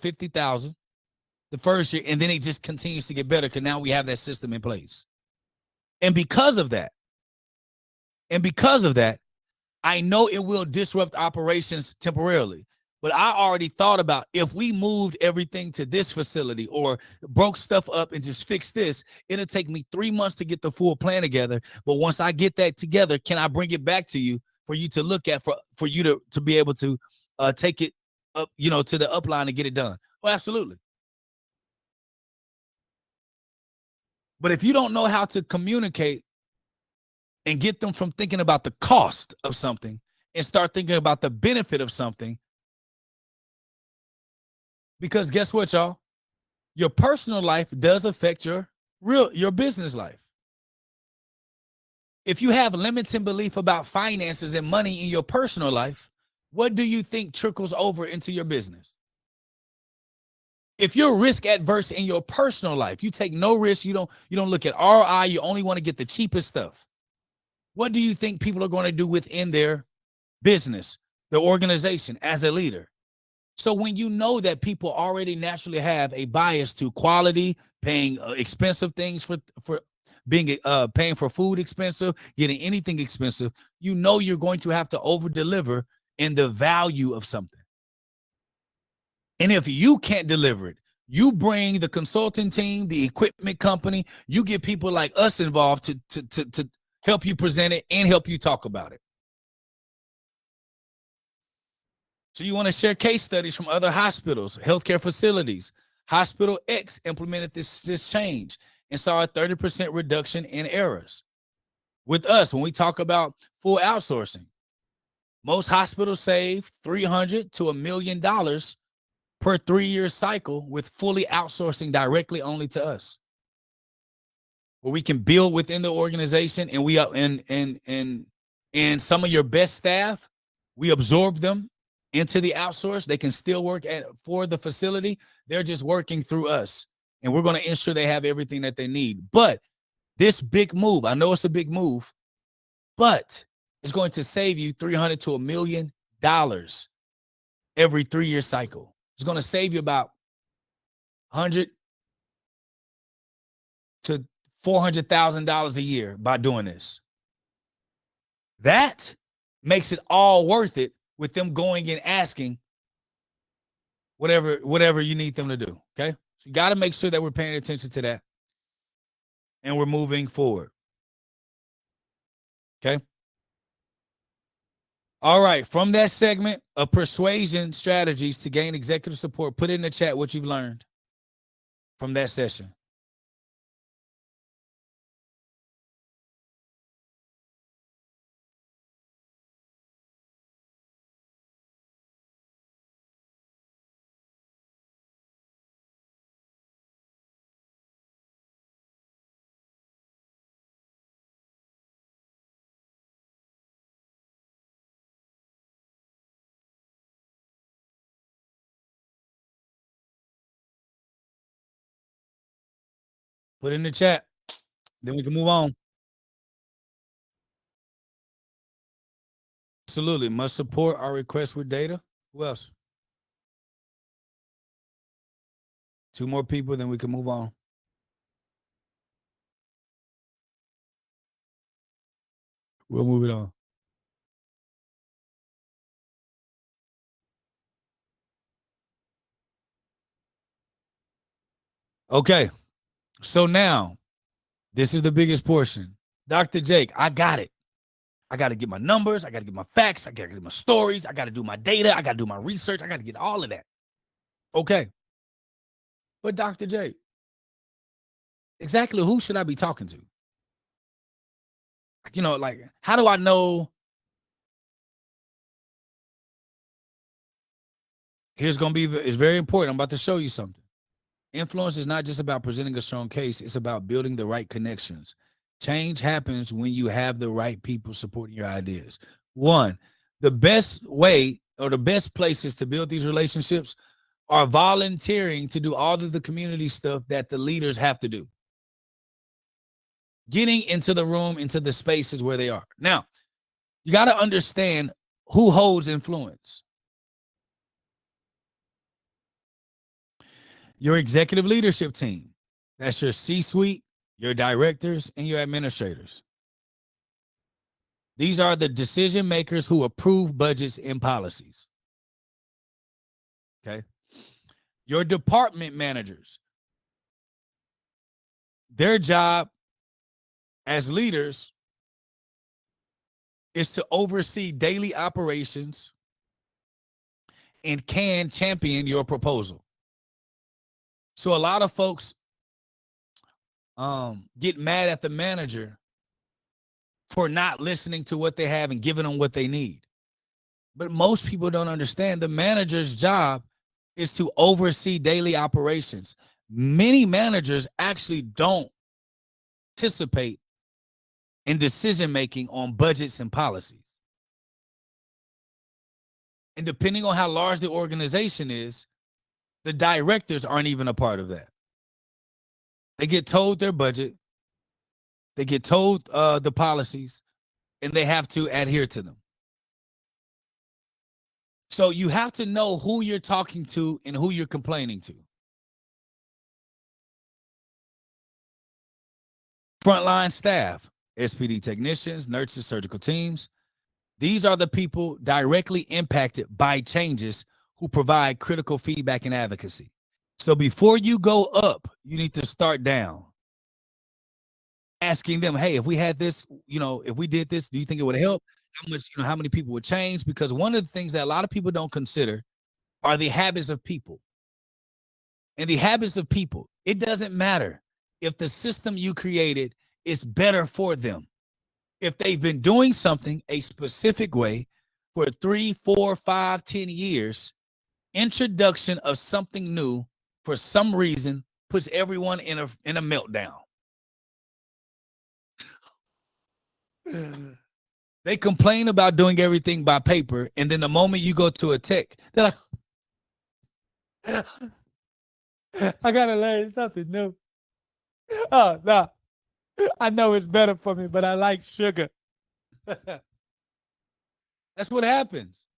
50,000 the first year, and then it just continues to get better because now we have that system in place. And because of that, I know it will disrupt operations temporarily. But I already thought about if we moved everything to this facility or broke stuff up and just fixed this, it'll take me 3 months to get the full plan together. But once I get that together, can I bring it back to you for you to look at, for you to be able to take it up, to the upline and get it done? Oh, absolutely. But if you don't know how to communicate and get them from thinking about the cost of something and start thinking about the benefit of something, because guess what, y'all? Your personal life does affect your business life. If you have limiting belief about finances and money in your personal life, what do you think trickles over into your business? If you're risk adverse in your personal life, you take no risk, you don't look at ROI, you only want to get the cheapest stuff. What do you think people are going to do within their business, their organization, as a leader? So when you know that people already naturally have a bias to quality, paying expensive things for being paying for food expensive, getting anything expensive, you know you're going to have to over deliver in the value of something. And if you can't deliver it, you bring the consulting team, the equipment company, you get people like us involved to help you present it and help you talk about it. So you want to share case studies from other hospitals, healthcare facilities. Hospital X implemented this change and saw a 30% reduction in errors. With us, when we talk about full outsourcing, most hospitals save $300,000 to $1 million per 3-year cycle with fully outsourcing directly only to us, where we can build within the organization, and we are and some of your best staff, we absorb them into the outsource. They can still work for the facility. They're just working through us, and we're going to ensure they have everything that they need. But this big move, I know it's a big move, but it's going to save you $300,000 to $1 million every 3-year cycle. It's going to save you about $100,000 to $400,000 a year by doing this. That makes it all worth it with them going and asking whatever you need them to do. Okay. So you got to make sure that we're paying attention to that and we're moving forward. Okay. All right. From that segment of persuasion strategies to gain executive support, put in the chat what you've learned from that session. Put in the chat. Then we can move on. Absolutely. Must support our request with data. Who else? 2 more people, then we can move on. We'll move it on. Okay. So now, this is the biggest portion. Dr. Jake, I got it. I got to get my numbers. I got to get my facts. I got to get my stories. I got to do my data. I got to do my research. I got to get all of that. Okay. But Dr. Jake, exactly who should I be talking to? Like, how do I know? It's very important. I'm about to show you something. Influence is not just about presenting a strong case. It's about building the right connections. Change happens when you have the right people supporting your ideas. One, the best way or the best places to build these relationships are volunteering to do all of the community stuff that the leaders have to do. Getting into the room, into the spaces where they are. Now, you got to understand who holds influence. Your executive leadership team. That's your C-suite, your directors, and your administrators. These are the decision makers who approve budgets and policies. Okay. Your department managers. Their job as leaders is to oversee daily operations and can champion your proposal. So a lot of folks get mad at the manager for not listening to what they have and giving them what they need. But most people don't understand the manager's job is to oversee daily operations. Many managers actually don't participate in decision-making on budgets and policies. And depending on how large the organization is, the directors aren't even a part of that. They get told their budget, they get told the policies, and they have to adhere to them. So you have to know who you're talking to and who you're complaining to. Frontline staff, SPD technicians, nurses, surgical teams. These are the people directly impacted by changes who provide critical feedback and advocacy. So before you go up, you need to start down. Asking them, hey, if we had this, if we did this, do you think it would help? How much, how many people would change? Because one of the things that a lot of people don't consider are the habits of people. And the habits of people, it doesn't matter if the system you created is better for them. If they've been doing something a specific way for 3, 4, 5, 10 years, introduction of something new for some reason puts everyone in a meltdown. They complain about doing everything by paper, and then the moment you go to a tech, they're like, I gotta learn something new. Oh, no. I know it's better for me, but I like sugar. That's what happens.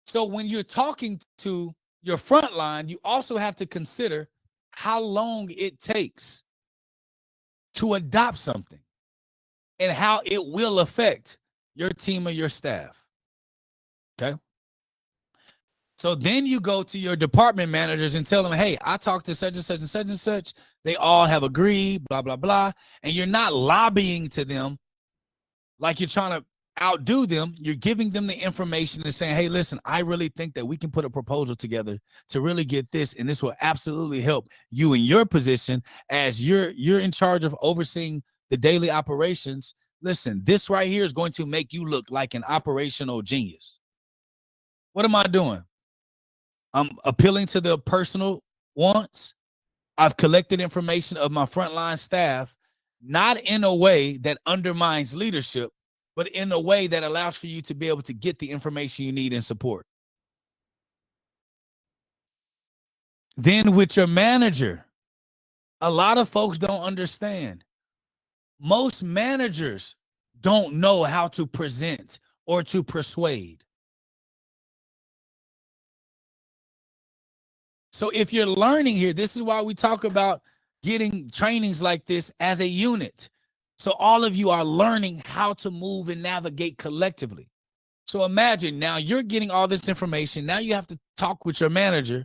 So when you're talking to your front line, you also have to consider how long it takes to adopt something and how it will affect your team or your staff. Okay. So then you go to your department managers and tell them, hey, I talked to such and such and such and such. They all have agreed, blah, blah, blah. And you're not lobbying to them like you're trying to outdo them. You're giving them the information and saying, hey, listen, I really think that we can put a proposal together to really get this. And this will absolutely help you in your position as you're in charge of overseeing the daily operations. Listen, this right here is going to make you look like an operational genius. What am I doing? I'm appealing to the personal wants. I've collected information of my frontline staff, not in a way that undermines leadership, but in a way that allows for you to be able to get the information you need and support. Then with your manager, a lot of folks don't understand. Most managers don't know how to present or to persuade. So if you're learning here, this is why we talk about getting trainings like this as a unit. So all of you are learning how to move and navigate collectively. So imagine now you're getting all this information. Now you have to talk with your manager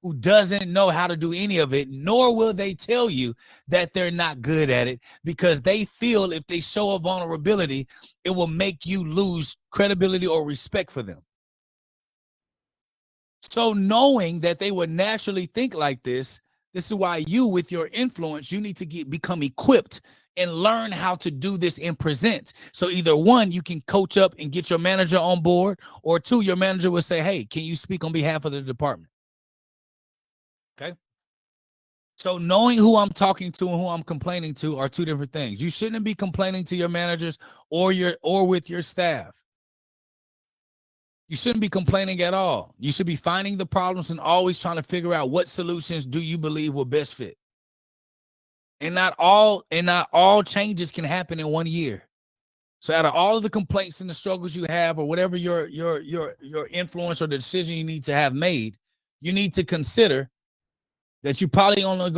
who doesn't know how to do any of it, nor will they tell you that they're not good at it, because they feel if they show a vulnerability, it will make you lose credibility or respect for them. So knowing that they would naturally think like this is why you, with your influence, you need to become equipped and learn how to do this and present. So either one, you can coach up and get your manager on board, or two, your manager will say, hey, can you speak on behalf of the department? Okay. So knowing who I'm talking to and who I'm complaining to are two different things. You shouldn't be complaining to your managers or with your staff. You shouldn't be complaining at all. You should be finding the problems and always trying to figure out what solutions do you believe will best fit. And not all changes can happen in 1 year. So out of all of the complaints and the struggles you have, or whatever your influence or the decision you need to have made, you need to consider that you probably only